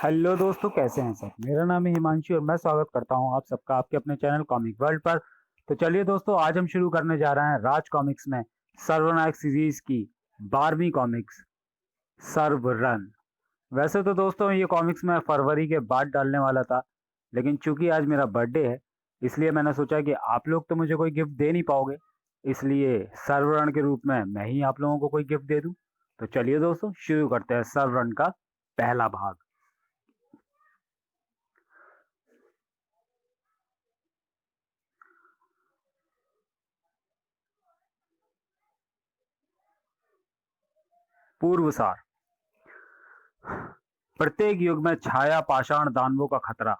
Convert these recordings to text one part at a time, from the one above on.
Hello दोस्तों, कैसे हैं सब। मेरा नाम है हिमांशु और मैं स्वागत करता हूं आप सबका आपके अपने चैनल कॉमिक वर्ल्ड पर। तो चलिए दोस्तों, आज हम शुरू करने जा रहे हैं राज कॉमिक्स में सर्वनायक सीरीज की 12वीं कॉमिक्स सर्व रन। वैसे तो दोस्तों ये कॉमिक्स मैं फरवरी के बाद डालने वाला था, लेकिन चूंकि आज मेरा बर्थडे है इसलिए मैंने सोचा कि आप लोग तो मुझे कोई गिफ्ट दे नहीं पाओगे, इसलिए सर्व रन के रूप में मैं ही आप लोगों को कोई गिफ्ट दे दूं। तो चलिए दोस्तों, शुरू करते हैं सर्व रन का पहला भाग। पूर्व सार। प्रत्येक युग में छाया पाषाण दानवों का खतरा,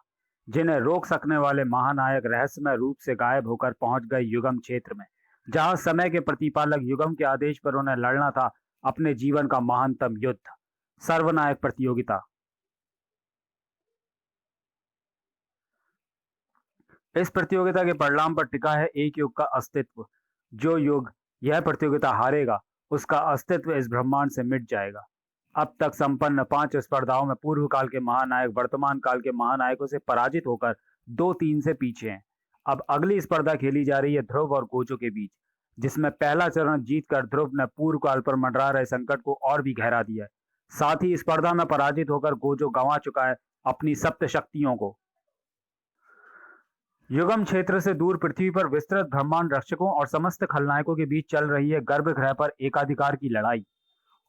जिन्हें रोक सकने वाले महानायक रहस्यमय रूप से गायब होकर पहुंच गए युगम क्षेत्र में, जहां समय के प्रतिपालक युगम के आदेश पर उन्हें लड़ना था अपने जीवन का महानतम युद्ध, सर्वनायक प्रतियोगिता। इस प्रतियोगिता के परिणाम पर टिका है एक युग का अस्तित्व। जो युग यह प्रतियोगिता हारेगा, उसका अस्तित्व इस ब्रह्मांड से मिट जाएगा। अब तक संपन्न 5 स्पर्धाओं में पूर्व काल के महानायक वर्तमान काल के महानायकों से पराजित होकर 2-3 से पीछे हैं। अब अगली स्पर्धा खेली जा रही है ध्रुव और गोजो के बीच, जिसमें पहला चरण जीतकर ध्रुव ने पूर्व काल पर मंडरा रहे संकट को और भी गहरा दिया है। साथ ही स्पर्धा में पराजित होकर गोजो गंवा चुका है अपनी सप्त शक्तियों को। युगम क्षेत्र से दूर पृथ्वी पर विस्तृत ब्रह्मांड रक्षकों और समस्त खलनायकों के बीच चल रही है गर्भगृह पर एकाधिकार की लड़ाई।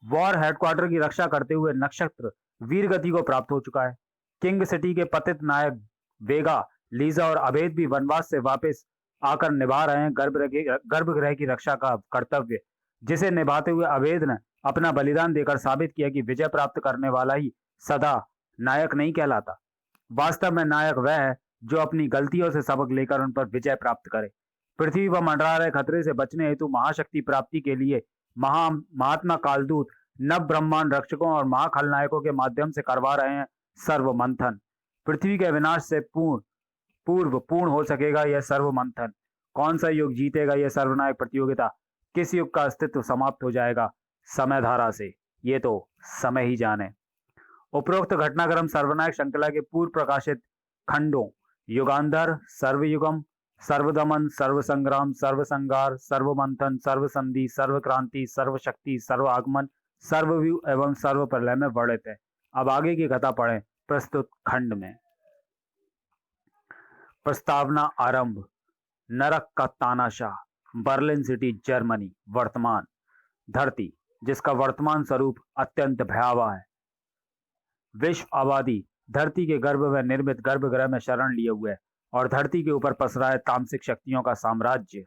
वॉर हेडक्वार्टर की रक्षा करते हुए नक्षत्र वीर गति को प्राप्त हो चुका है। किंग सिटी के पतित नायक वेगा, लीजा और अभेद भी वनवास से वापस आकर निभा रहे हैं गर्भगृह की रक्षा का कर्तव्य, जिसे निभाते हुए अभेद ने अपना बलिदान देकर साबित किया कि विजय प्राप्त करने वाला ही सदा नायक नहीं कहलाता। वास्तव में नायक वह है जो अपनी गलतियों से सबक लेकर उन पर विजय प्राप्त करे। पृथ्वी पर मंडरा रहे खतरे से बचने हेतु महाशक्ति प्राप्ति के लिए महात्मा कालदूत नव ब्रह्मांड रक्षकों और महाखलनायकों के माध्यम से करवा रहे हैं सर्व मंथन। पृथ्वी के विनाश से पूर्व पूर्ण हो सकेगा यह सर्व मंथन। कौन सा युग जीतेगा यह सर्वनायक प्रतियोगिता, किस युग का अस्तित्व समाप्त हो जाएगा समय धारा से, ये तो समय ही जाने। उपरोक्त घटनाक्रम सर्वनायक श्रृंखला के पूर्व प्रकाशित खंडों युगांधर, सर्वयुगम, सर्वदमन, सर्वसंग्राम, सर्वसंगार, सर्वमंथन, सर्वसंधि, सर्वक्रांति, सर्वशक्ति, सर्वागमन, सर्वव्यू एवं सर्व प्रलय में वर्णित है। अब आगे की कथा पढ़ें प्रस्तुत खंड में। प्रस्तावना आरंभ। नरक का तानाशाह, बर्लिन सिटी जर्मनी। वर्तमान धरती, जिसका वर्तमान स्वरूप अत्यंत भयावह है। विश्व आबादी धरती के गर्भ में निर्मित गर्भगृह में शरण लिए हुए है और धरती के ऊपर पसरा है तामसिक शक्तियों का साम्राज्य।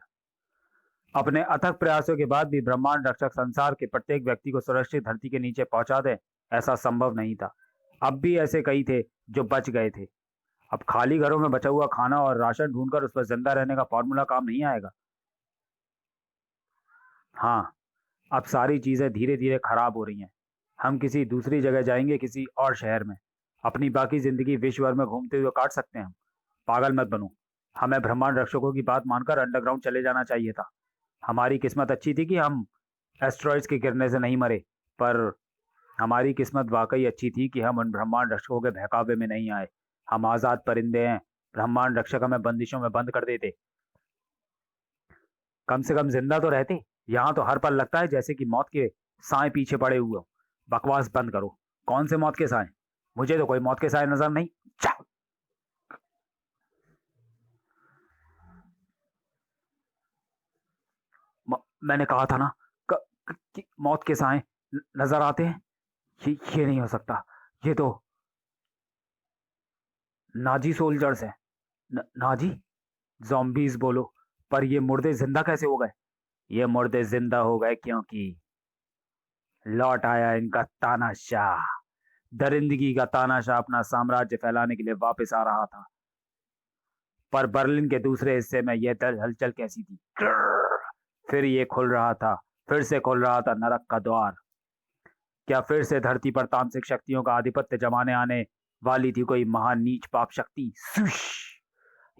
अपने अथक प्रयासों के बाद भी ब्रह्मांड रक्षक संसार के प्रत्येक व्यक्ति को सुरक्षित धरती के नीचे पहुंचा दे, ऐसा संभव नहीं था। अब भी ऐसे कई थे जो बच गए थे। अब खाली घरों में बचा हुआ खाना और राशन ढूंढकर उस पर जिंदा रहने का फॉर्मूला काम नहीं आएगा। हाँ, अब सारी चीजें धीरे धीरे खराब हो रही हैं। हम किसी दूसरी जगह जाएंगे, किसी और शहर में। अपनी बाकी जिंदगी विश्व भर में घूमते हुए काट सकते हैं हम। पागल मत बनो। हमें ब्रह्मांड रक्षकों की बात मानकर अंडरग्राउंड चले जाना चाहिए था। हमारी किस्मत अच्छी थी कि हम एस्ट्रॉइड्स के गिरने से नहीं मरे, पर हमारी किस्मत वाकई अच्छी थी कि हम उन ब्रह्मांड रक्षकों के बहकावे में नहीं आए। हम आजाद परिंदे हैं। ब्रह्मांड रक्षक हमें बंदिशों में बंद कर देते, कम से कम जिंदा तो रहते। यहाँ तो हर पल लगता है जैसे कि मौत के साए पीछे पड़े हुए हो। बकवास बंद करो। कौन से मौत के साए? मुझे तो कोई मौत के साए नजर नहीं। चा! मैंने कहा था ना कि मौत के साए नजर आते हैं। ये नहीं हो सकता। ये तो नाजी सोल्जर्स हैं। नाजी जॉम्बीज बोलो, पर ये मुर्दे जिंदा कैसे हो गए? ये मुर्दे जिंदा हो गए क्योंकि लौट आया इनका तानाशाह। दरिंदगी का तानाशाह अपना साम्राज्य फैलाने के लिए वापस आ रहा था। पर बर्लिन के दूसरे हिस्से में यह हलचल कैसी थी? फिर ये खुल रहा था, फिर से खुल रहा था नरक का द्वार। क्या फिर से धरती पर तामसिक शक्तियों का आधिपत्य जमाने आने वाली थी कोई महान नीच पाप शक्ति?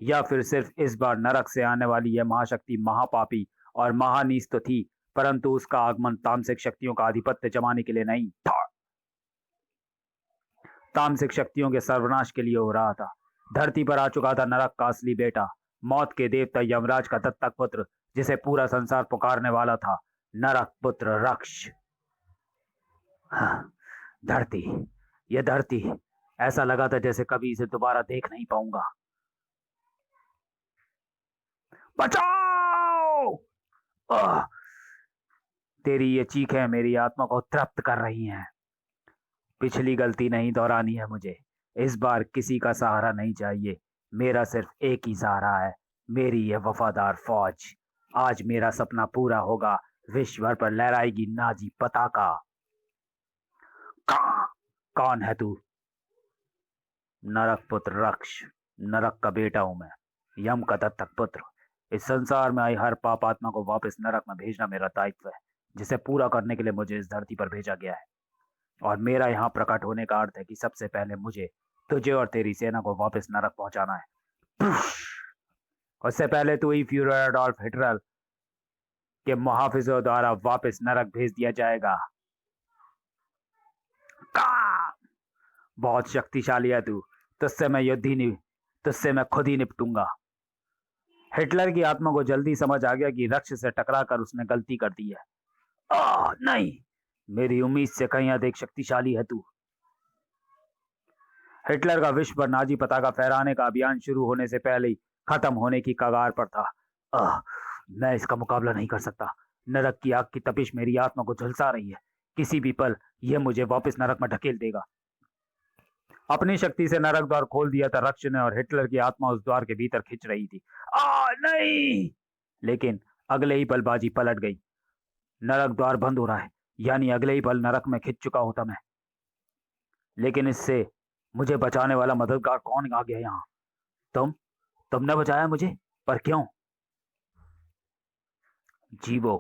या फिर सिर्फ इस बार नरक से आने वाली यह महाशक्ति महापापी और महानीच तो थी, परंतु उसका आगमन तामसिक शक्तियों का आधिपत्य जमाने के लिए नहीं था। तामसिक शक्तियों के सर्वनाश के लिए हो रहा था। धरती पर आ चुका था नरक का असली बेटा, मौत के देवता यमराज का दत्तक पुत्र, जिसे पूरा संसार पुकारने वाला था, नरक पुत्र रक्ष। हाँ, धरती, यह धरती, ऐसा लगा था जैसे कभी इसे दोबारा देख नहीं पाऊंगा। बचाओ! आह! तेरी ये चीखें मेरी आत्मा को तृप्त कर रही हैं। पिछली गलती नहीं दोहरानी है मुझे। इस बार किसी का सहारा नहीं चाहिए। मेरा सिर्फ एक ही सहारा है, मेरी ये वफादार फौज। आज मेरा सपना पूरा होगा। विश्व भर पर लहराएगी नाजी पताका। कौन है तू? नरक पुत्र रक्ष। नरक का बेटा हूं मैं, यम का दत्तक पुत्र। इस संसार में आई हर पाप आत्मा को वापस नरक में भेजना मेरा दायित्व है, जिसे पूरा करने के लिए मुझे इस धरती पर भेजा गया है। और मेरा यहाँ प्रकट होने का अर्थ है कि सबसे पहले मुझे तुझे और तेरी सेना को वापस नरक पहुंचाना है। उससे पहले तू ही फ्यूहरर एडोल्फ हिटलर के मुहाफिजों द्वारा वापस नरक भेज दिया जाएगा। बहुत शक्तिशाली है तू। तुझसे मैं खुद ही निपटूंगा। हिटलर की आत्मा को जल्दी समझ आ गया कि रक्ष से टकराकर उसने गलती कर दी है। नहीं, मेरी उम्मीद से कहीं अधिक शक्तिशाली है तू। हिटलर का विश्व पर नाजी पताका फहराने का अभियान शुरू होने से पहले ही खत्म होने की कगार पर था। मैं इसका मुकाबला नहीं कर सकता। नरक की आग की तपिश मेरी आत्मा को झुलसा रही है। किसी भी पल यह मुझे वापस नरक में ढकेल देगा। अपनी शक्ति से नरक द्वार खोल दिया था रक्ष ने, और हिटलर की आत्मा उस द्वार के भीतर खिंच रही थी। नहीं! लेकिन अगले ही पल बाजी पलट गई। नरक द्वार बंद हो रहा है, यानी अगले ही पल नरक में खिंच चुका होता मैं। लेकिन इससे मुझे बचाने वाला मददगार कौन आ गया यहाँ? तुमने बचाया मुझे, पर क्यों? जीवो,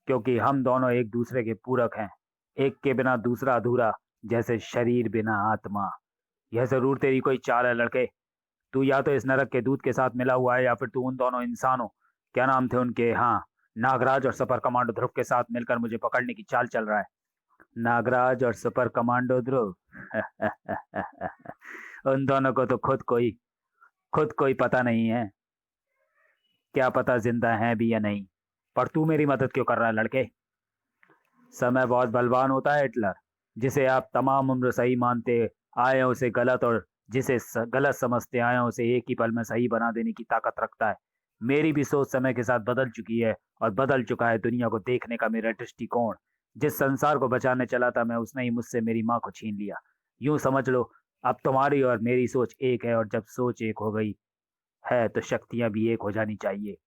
क्योंकि हम दोनों एक दूसरे के पूरक हैं। एक के बिना दूसरा अधूरा, जैसे शरीर बिना आत्मा। यह जरूर तेरी कोई चाल है लड़के। तू या तो इस नरक के दूत के साथ मिला हुआ है, या फिर तू उन दोनों इंसानों, क्या नाम थे उनके, हाँ, नागराज और सुपर कमांडो ध्रुव के साथ मिलकर मुझे पकड़ने की चाल चल रहा है। नागराज और सुपर कमांडो ध्रुव। उन दोनों को तो खुद कोई पता नहीं है। क्या पता जिंदा है भी या नहीं। पर तू मेरी मदद क्यों कर रहा है लड़के? समय बहुत बलवान होता है हिटलर। जिसे आप तमाम उम्र सही मानते आए हैं उसे गलत, और जिसे गलत समझते आए हैं उसे एक ही पल में सही बना देने की ताकत रखता है। मेरी भी सोच समय के साथ बदल चुकी है, और बदल चुका है दुनिया को देखने का मेरा दृष्टिकोण। जिस संसार को बचाने चला था मैं, उसने ही मुझसे मेरी माँ को छीन लिया। यूं समझ लो, अब तुम्हारी और मेरी सोच एक है, और जब सोच एक हो गई है तो शक्तियां भी एक हो जानी चाहिए।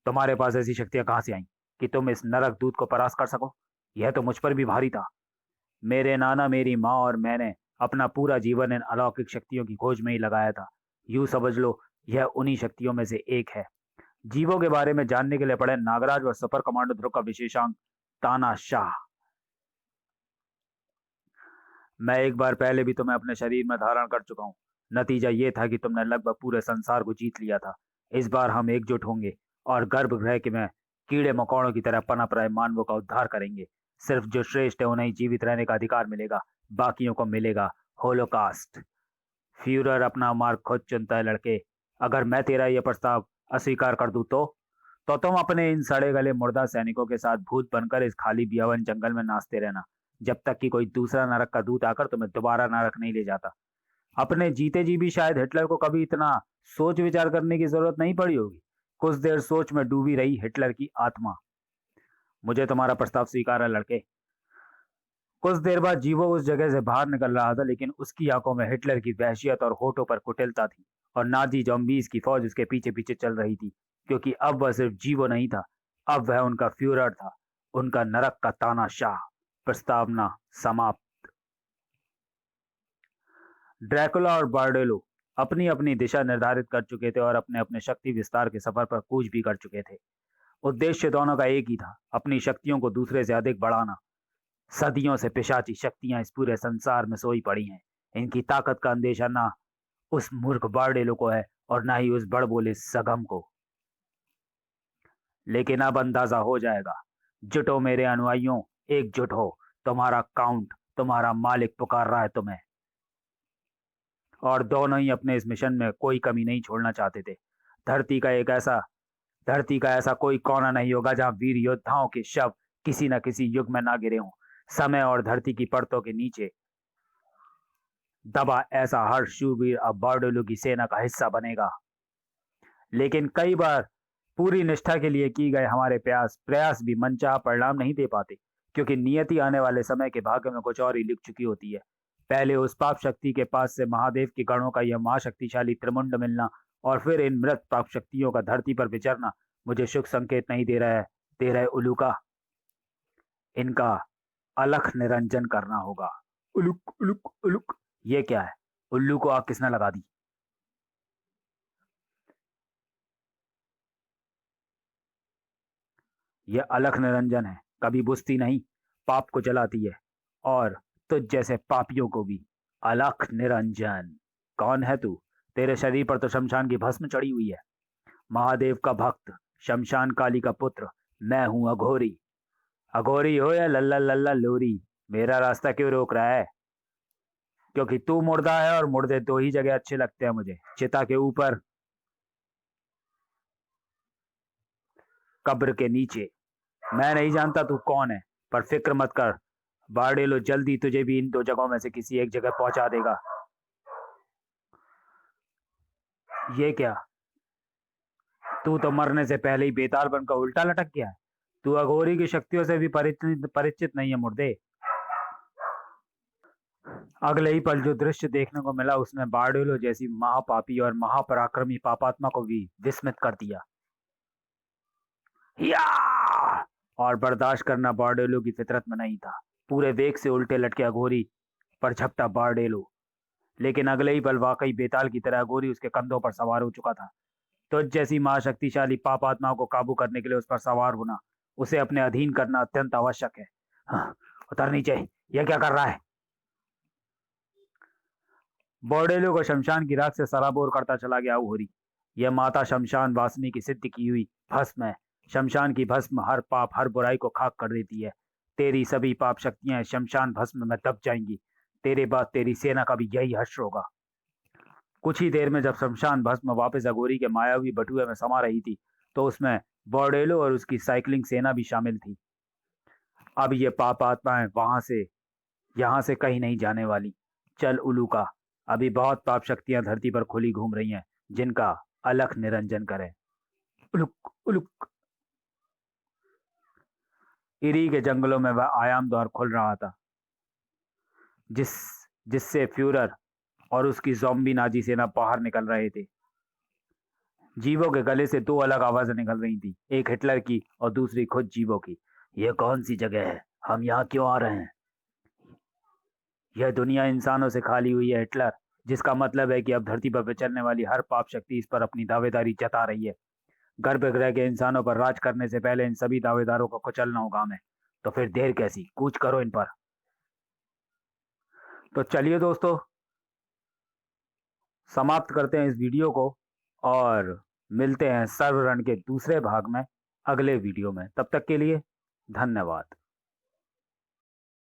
तुम्हारे पास ऐसी शक्तियां कहां से आई कि तुम इस नरक दूत को परास्त कर सको? यह तो मुझ पर भी भारी था। मेरे नाना, मेरी माँ और मैंने अपना पूरा जीवन इन अलौकिक शक्तियों की खोज में ही लगाया था। यूं समझ लो, यह उन्हीं शक्तियों में से एक है। जीवों के बारे में जानने के लिए पढ़े नागराज और सुपर कमांडो ध्रुव का विशेषांक तानाशाह। मैं एक बार पहले भी तुम्हें अपने शरीर में धारण कर चुका हूँ। नतीजा ये था कि तुमने लगभग पूरे संसार को जीत लिया था। इस बार हम एकजुट होंगे और गर्भगृह के में कीड़े मकोड़ों की तरह पनप रहे मानवों का उद्धार करेंगे। सिर्फ जो श्रेष्ठ है उन्हें ही जीवित रहने का अधिकार मिलेगा, बाकियों को मिलेगा होलोकास्ट। फ्यूरर अपना मार्ग खुद चुनता है लड़के। अगर मैं तेरा यह प्रस्ताव अस्वीकार कर दूं तो तुम अपने इन सड़े गले मुर्दा सैनिकों के साथ भूत बनकर इस खाली बियावन जंगल में नाचते रहना, जब तक कि कोई दूसरा नरक का दूत आकर तुम्हें दोबारा नरक नहीं ले जाता। अपने जीते जी भी शायद हिटलर को कभी इतना सोच विचार करने की जरूरत नहीं पड़ी होगी। कुछ देर सोच में डूबी रही हिटलर की आत्मा। मुझे तुम्हारा प्रस्ताव स्वीकार है लड़के। कुछ देर बाद जीवो उस जगह से बाहर निकल रहा था, लेकिन उसकी आंखों में हिटलर की वहशियत और होठों पर कुटिलता थी, और नाजी जॉम्बीज की फौज उसके पीछे पीछे चल रही थी, क्योंकि अब वह सिर्फ जीवो नहीं था, अब वह उनका फ्यूरर था, उनका नरक का तानाशाह। प्रस्तावना समाप्त। ड्रैकुला और बार्डेलो अपनी अपनी दिशा निर्धारित कर चुके थे और अपने अपने शक्ति विस्तार के सफर पर कूच भी कर चुके थे। उद्देश्य दोनों का एक ही था, अपनी शक्तियों को दूसरे से अधिक बढ़ाना। सदियों से पिशाची शक्तियां इस पूरे संसार में सोई पड़ी हैं। इनकी ताकत का अंदेशा ना उस मूर्ख बार्डेलो को है, और ना ही उस बड़बोले सगम को। लेकिन अब अंदाजा हो जाएगा। जुटो मेरे अनुयायियों, एकजुट हो। तुम्हारा काउंट, तुम्हारा मालिक पुकार रहा है तुम्हें। और दोनों ही अपने इस मिशन में कोई कमी नहीं छोड़ना चाहते थे। धरती का एक ऐसा धरती का ऐसा कोई कोना नहीं होगा जहां वीर योद्धाओं के शव किसी न किसी युग में ना गिरे हों। समय और धरती की परतों के नीचे दबा ऐसा हर शूरवीर अब बारडोलो की सेना का हिस्सा बनेगा। लेकिन कई बार पूरी निष्ठा के लिए की गए हमारे प्रयास भी मनचाहा परिणाम नहीं दे पाते, क्योंकि नियति आने वाले समय के भाग्य में कुछ और ही लिख चुकी होती है। पहले उस पाप शक्ति के पास से महादेव के गणों का यह महाशक्तिशाली त्रिमुंड मिलना, और फिर इन मृत पाप शक्तियों का धरती पर विचरना मुझे शुभ संकेत नहीं दे रहे उल्लू। इनका अलख निरंजन करना होगा। उलुक उलुक उलुक। ये क्या है? उल्लू को आग किसने लगा दी? यह अलख निरंजन है, कभी बुझती नहीं, पाप को जलाती है, और तुझ जैसे पापियों को भी। अलख निरंजन कौन है तू? तेरे शरीर पर तो शमशान की भस्म चढ़ी हुई है। महादेव का भक्त, शमशान काली का पुत्र, मैं हूं अघोरी। अघोरी हो या लल्ला लल्ला लोरी, मेरा रास्ता क्यों रोक रहा है? क्योंकि तू मुर्दा है, और मुर्दे दो ही जगह अच्छे लगते हैं मुझे, चिता के ऊपर, कब्र के नीचे। मैं नहीं जानता तू कौन है, पर फिक्र मत कर, बारडेलो जल्दी तुझे भी इन दो जगहों में से किसी एक जगह पहुंचा देगा। ये क्या? तू तो मरने से पहले ही बेताल बनकर उल्टा लटक गया है। तू अघोरी की शक्तियों से भी परिचित नहीं है मुर्दे। अगले ही पल जो दृश्य देखने को मिला उसने बारडेलो जैसी महापापी और महापराक्रमी पापात्मा को भी विस्मित कर दिया। या! और बर्दाश्त करना बारडेलो की फितरत में नहीं था। पूरे वेग से उल्टे लटके अघोरी पर झपटा बारडेलो, लेकिन अगले ही पल वाकई बेताल की तरह अघोरी उसके कंधों पर सवार हो चुका था। तो जैसी महाशक्तिशाली पापात्माओं को काबू करने के लिए उस पर सवार होना, उसे अपने अधीन करना अत्यंत आवश्यक है। हाँ, उतर नीचे। यह क्या कर रहा है? बारडेलो को शमशान की राख से सराबोर करता चला गया अघोरी। यह माता शमशान वासिनी की सिद्ध की हुई भस्म है। शमशान की भस्म हर पाप हर बुराई को खाक कर देती है। तेरी सभी पाप शक्तियां शमशान भस्म में दब जाएंगी। तेरे बाद तेरी सेना का भी यही हश्र होगा। कुछ ही देर में जब शमशान भस्म वापस अघोरी के मायावी बटुए में समा रही थी, तो उसमें बारडेलो और उसकी साइकिलिंग सेना भी शामिल थी। अब ये पाप आत्माएं यहाँ से कहीं नहीं जाने वाली। चल उलूका, अभी बहुत पाप शक्तियां धरती पर खुली घूम रही हैं, जिनका अलख निरंजन करें। उलुक उलुक। इरी के जंगलों में वह आयाम द्वार खुल रहा था, जिससे फ्यूरर और उसकी ज़ॉम्बी नाजी सेना बाहर निकल रहे थे। जीवो के गले से दो अलग आवाजें निकल रही थी, एक हिटलर की और दूसरी खुद जीवो की। यह कौन सी जगह है? हम यहाँ क्यों आ रहे हैं? यह दुनिया इंसानों से खाली हुई है हिटलर, जिसका मतलब है कि अब धरती पर विचरने वाली हर पाप शक्ति इस पर अपनी दावेदारी जता रही है। गर्भगृह के इंसानों पर राज करने से पहले इन सभी दावेदारों को कुचलना होगा हमें। तो फिर देर कैसी, कूच करो इन पर। तो चलिए दोस्तों, समाप्त करते हैं इस वीडियो को, और मिलते हैं सर्वरण के दूसरे भाग में अगले वीडियो में। तब तक के लिए धन्यवाद।